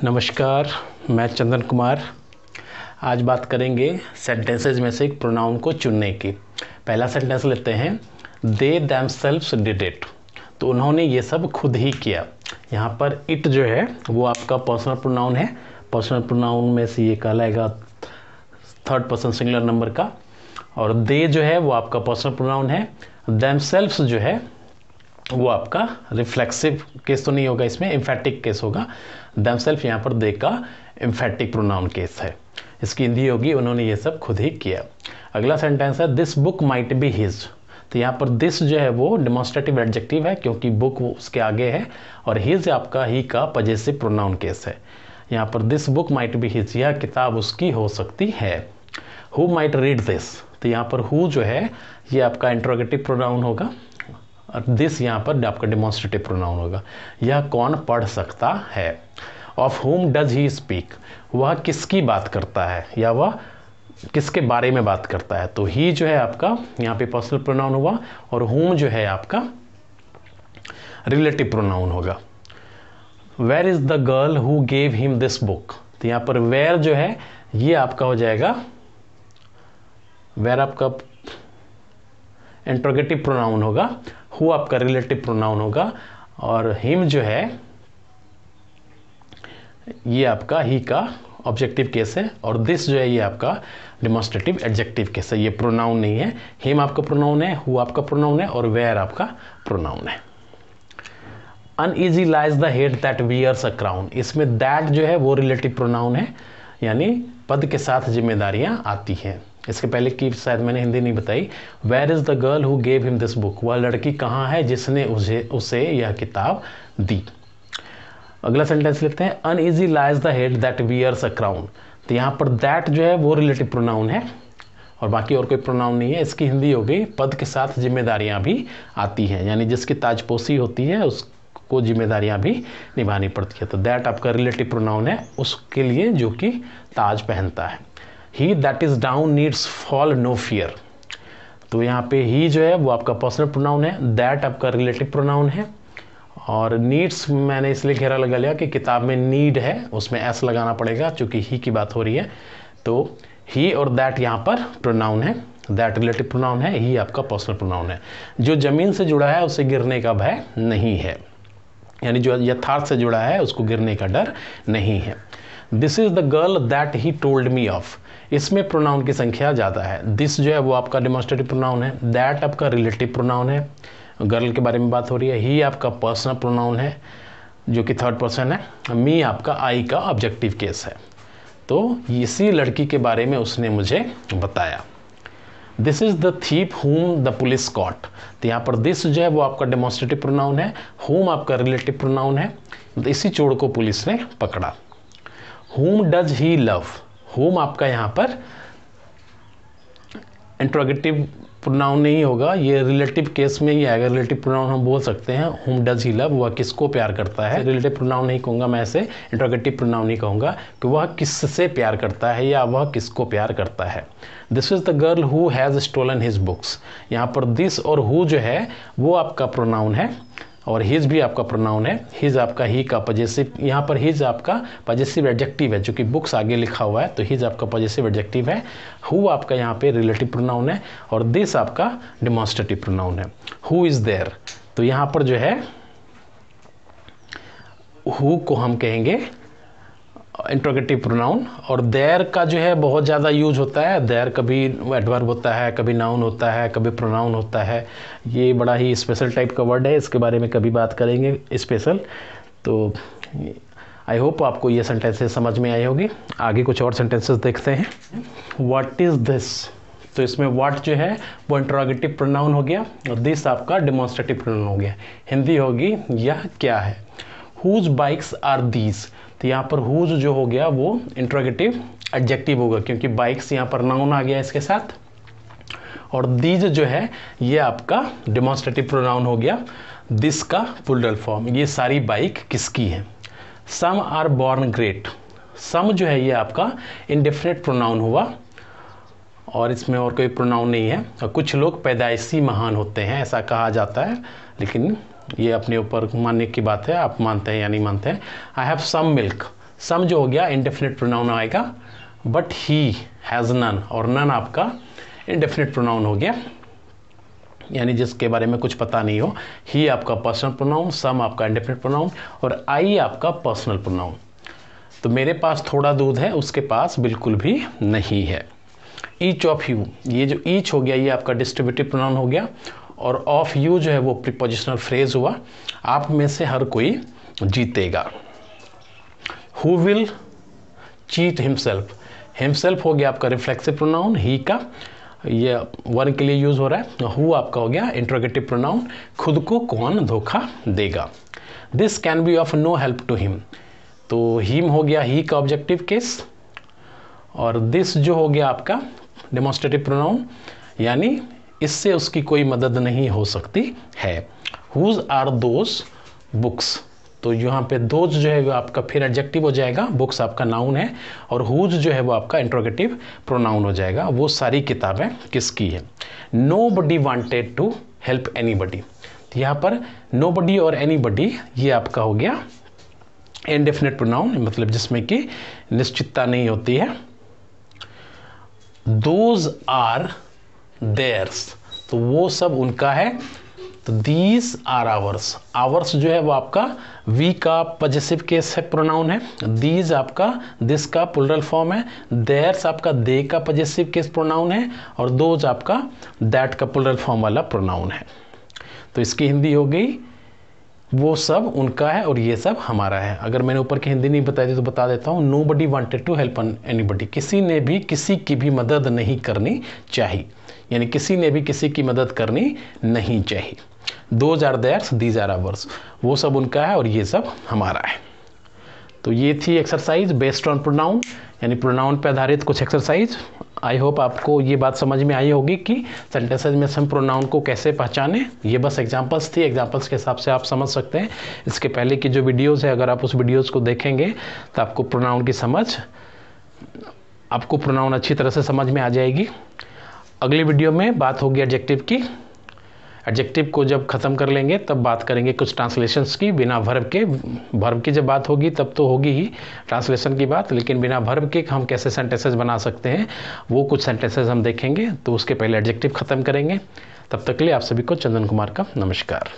नमस्कार, मैं चंदन कुमार। आज बात करेंगे सेंटेंसेज में से एक प्रोनाउन को चुनने की। पहला सेंटेंस लेते हैं, दे देमसेल्व्स डिड इट। तो उन्होंने ये सब खुद ही किया। यहाँ पर इट जो है वो आपका पर्सनल प्रोनाउन है। पर्सनल प्रोनाउन में से ये कहलाएगा थर्ड पर्सन सिंगुलर नंबर का। और दे जो है वो आपका पर्सनल प्रोनाउन है। देमसेल्व्स जो है वो आपका रिफ्लेक्सिव केस तो नहीं होगा, इसमें एम्फेटिक केस होगा। देमसेल्फ यहाँ पर दे का एम्फेटिक प्रोनाउन केस है। इसकी हिंदी होगी उन्होंने ये सब खुद ही किया। अगला सेंटेंस है, this book might be his. तो यहाँ पर दिस जो है वो डेमोन्स्ट्रेटिव एडजेक्टिव है क्योंकि बुक उसके आगे है, और हिज आपका ही का पजेसिव प्रोनाउन केस है। यहाँ पर this book might be his, यह किताब उसकी हो सकती है। Who might read this. तो यहाँ पर हु जो है ये आपका इंट्रोगेटिव प्रोनाउन होगा और दिस यहाँ पर आपका डेमोन्स्ट्रेटिव प्रोनाउन होगा। यह कौन पढ़ सकता है। ऑफ हुम डज ही स्पीक, वह किसकी बात करता है या वह किसके बारे में बात करता है। तो ही जो है आपका यहाँ पे पर्सनल प्रोनाउन हुआ और हुम जो है आपका रिलेटिव प्रोनाउन होगा। Where is the girl who gave him this book. तो यहाँ पर वेयर जो है ये आपका हो जाएगा, वेयर आपका इंट्रोगेटिव प्रोनाउन होगा, हु आपका रिलेटिव प्रोनाउन होगा, और हिम जो है ये आपका ही का ऑब्जेक्टिव केस है, और दिस जो है ये आपका डेमोन्स्ट्रेटिव एडजेक्टिव केस है। ये प्रोनाउन नहीं है। हिम आपका प्रोनाउन है, हु आपका प्रोनाउन है, और वेयर आपका प्रोनाउन है। Uneasy lies the head that wears a crown. इसमें दैट जो है वो रिलेटिव प्रोनाउन है, यानी पद के साथ जिम्मेदारियां आती हैं। इसके पहले की शायद मैंने हिंदी नहीं बताई। Where is the girl who gave him this book. वह लड़की कहाँ है जिसने उसे यह किताब दी। अगला सेंटेंस लेते हैं, uneasy lies the head that wears a crown. तो यहाँ पर दैट जो है वो रिलेटिव प्रोनाउन है और बाकी और कोई प्रोनाउन नहीं है। इसकी हिंदी हो गई, पद के साथ जिम्मेदारियां भी आती हैं, यानी जिसकी ताजपोशी होती है उसको जिम्मेदारियां भी निभानी पड़ती है। तो दैट आपका रिलेटिव प्रोनाउन है उसके लिए जो कि ताज पहनता है। He that is down needs fall no fear. तो यहाँ पे ही जो है वो आपका पर्सनल प्रोनाउन है, दैट आपका रिलेटिव प्रोनाउन है, और नीड्स मैंने इसलिए घेरा लगा लिया कि किताब में नीड है उसमें एस लगाना पड़ेगा चूंकि ही की बात हो रही है। तो ही और दैट यहाँ पर प्रोनाउन है, दैट रिलेटिव प्रोनाउन है, ही आपका पर्सनल प्रोनाउन है। जो जमीन से जुड़ा है उसे गिरने का भय नहीं है, यानी जो यथार्थ से जुड़ा है उसको गिरने का डर नहीं है। This is the girl that he told me of. इसमें प्रोनाउन की संख्या ज़्यादा है। दिस जो है वो आपका डेमोन्स्ट्रेटिव प्रोनाउन है, दैट आपका रिलेटिव प्रोनाउन है, गर्ल के बारे में बात हो रही है, ही आपका पर्सनल प्रोनाउन है जो कि थर्ड पर्सन है, मी आपका आई का ऑब्जेक्टिव केस है। तो इसी लड़की के बारे में उसने मुझे बताया। This is the thief whom the police caught. तो यहाँ पर दिस जो है वो आपका डेमोन्स्ट्रेटिव प्रोनाउन है, हुम आपका रिलेटिव प्रोनाउन है। तो इसी चोर को पुलिस ने पकड़ा। हुम डज ही लव। हुम आपका यहाँ पर इंट्रोगेटिव प्रोनाउन नहीं होगा, ये रिलेटिव केस में ही आएगा। रिलेटिव प्रोनाउन हम बोल सकते हैं हुम डज ही लव, वह किसको प्यार करता है। रिलेटिव प्रोनाउन नहीं कहूँगा मैं, ऐसे इंट्रोगेटिव प्रोनाउन नहीं कहूँगा कि वह किससे प्यार करता है या वह किसको प्यार करता है। This is the girl who has stolen his books. यहाँ पर दिस और हु जो है वो आपका प्रोनाउन है और हिज भी आपका प्रोनाउन है। हिज आपका ही का पजेसिव, यहाँ पर हिज आपका पजेसिव एडजेक्टिव है, जो कि बुक्स आगे लिखा हुआ है तो हिज आपका पजेसिव एडजेक्टिव है। हु आपका यहाँ पे रिलेटिव प्रोनाउन है और दिस आपका डेमोन्स्ट्रेटिव प्रोनाउन है। Who is there. तो यहाँ पर जो है हु को हम कहेंगे इंट्रोगेटिव प्रोनाउन, और देयर का जो है बहुत ज़्यादा यूज होता है। देयर कभी एडवर्ब होता है, कभी नाउन होता है, कभी प्रोनाउन होता है। ये बड़ा ही स्पेशल टाइप का वर्ड है, इसके बारे में कभी बात करेंगे स्पेशल। तो आई होप आपको ये सेंटेंसेस समझ में आई होगी। आगे कुछ और सेंटेंसेस देखते हैं। What is this. तो इसमें व्हाट जो है वो इंट्रोगेटिव प्रोनाउन हो गया और दिस आपका डेमोन्स्ट्रेटिव प्रोनाउन हो गया। हिंदी होगी यह क्या है। Whose bikes are these. तो यहाँ पर हुज जो हो गया वो इंट्रोगेटिव एडजेक्टिव होगा क्योंकि बाइक्स यहाँ पर नाउन आ गया इसके साथ, और दीज जो है ये आपका डेमोन्स्ट्रेटिव प्रोनाउन हो गया, दिस का प्लूरल फॉर्म। ये सारी बाइक किसकी है। Some are born great. Some जो है ये आपका इंडेफिनिट प्रोनाउन हुआ और इसमें और कोई प्रोनाउन नहीं है। और कुछ लोग पैदाइशी महान होते हैं ऐसा कहा जाता है, लेकिन ये अपने ऊपर मानने की बात है, आप मानते हैं या नहीं मानते हैं। I have some milk. सम जो हो गया इंडेफिनिट प्रोनाउन आएगा, बट ही हैज़ नन, और नन आपका इंडेफिनिट प्रोनाउन हो गया, यानी जिसके बारे में कुछ पता नहीं हो। ही आपका पर्सनल प्रोनाउन, सम आपका इंडेफिनिट प्रोनाउन और आई आपका पर्सनल प्रोनाउन। तो मेरे पास थोड़ा दूध है, उसके पास बिल्कुल भी नहीं है। ईच ऑफ यू, ये जो ईच हो गया ये आपका डिस्ट्रीब्यूटिव प्रोनाउन हो गया, और ऑफ यू जो है वो प्रीपोजिशनल फ्रेज हुआ, आप में से हर कोई जीतेगा। Who will cheat himself, himself हो गया आपका रिफ्लेक्सिव प्रोनाउन, ही का ये वर्ग के लिए यूज हो रहा है। हु आपका हो गया इंट्रोगेटिव प्रोनाउन, खुद को कौन धोखा देगा। This can be of no help to him, तो हिम हो गया ही का ऑब्जेक्टिव केस, और दिस जो हो गया आपका डेमोन्स्ट्रेटिव प्रोनाउन, यानी इससे उसकी कोई मदद नहीं हो सकती है। हुज आर दोज बुक्स, तो यहाँ पे दोज जो है वो आपका फिर एडजेक्टिव हो जाएगा, बुक्स आपका नाउन है, और हुज जो है वो आपका इंट्रोगेटिव प्रोनाउन हो जाएगा। वो सारी किताबें किसकी है। Nobody wanted to help anybody, तो यहाँ पर नोबडी और एनीबडी ये आपका हो गया इंडेफिनिट प्रोनाउन, मतलब जिसमें कि निश्चितता नहीं होती है। दोज आर देयर्स, तो वो सब उनका है, तो दीज आर आवर्स, आवर्स जो है वो आपका वी का पॉजेसिव केस है प्रोनाउन है, दीज आपका दिस का प्लूरल फॉर्म है, देयर्स आपका दे का पॉजेसिव केस प्रोनाउन है, और दोज आपका दैट का प्लूरल फॉर्म वाला प्रोनाउन है। तो इसकी हिंदी हो गई वो सब उनका है और ये सब हमारा है। अगर मैंने ऊपर की हिंदी नहीं बताई थी तो बता देता हूँ। Nobody wanted to help anybody, किसी ने भी किसी की भी मदद नहीं करनी चाहिए, यानी किसी ने भी किसी की मदद करनी नहीं चाहिए। Those are theirs, these are ours, वो सब उनका है और ये सब हमारा है। तो ये थी एक्सरसाइज बेस्ड ऑन प्रोनाउन, यानी प्रोनाउन पे आधारित कुछ एक्सरसाइज। आई होप आपको ये बात समझ में आई होगी कि सेंटेंसेज में हम प्रोनाउन को कैसे पहचाने। ये बस एग्जांपल्स थी, एग्जांपल्स के हिसाब से आप समझ सकते हैं। इसके पहले की जो वीडियोस है, अगर आप उस वीडियोस को देखेंगे तो आपको प्रोनाउन की समझ, आपको प्रोनाउन अच्छी तरह से समझ में आ जाएगी। अगली वीडियो में बात होगी एडजेक्टिव की। एडजेक्टिव को जब ख़त्म कर लेंगे तब बात करेंगे कुछ ट्रांसलेशंस की, बिना वर्ब के। वर्ब की जब बात होगी तब तो होगी ही ट्रांसलेशन की बात, लेकिन बिना वर्ब के हम कैसे सेंटेंसेस बना सकते हैं वो कुछ सेंटेंसेस हम देखेंगे। तो उसके पहले एडजेक्टिव ख़त्म करेंगे। तब तक के लिए आप सभी को चंदन कुमार का नमस्कार।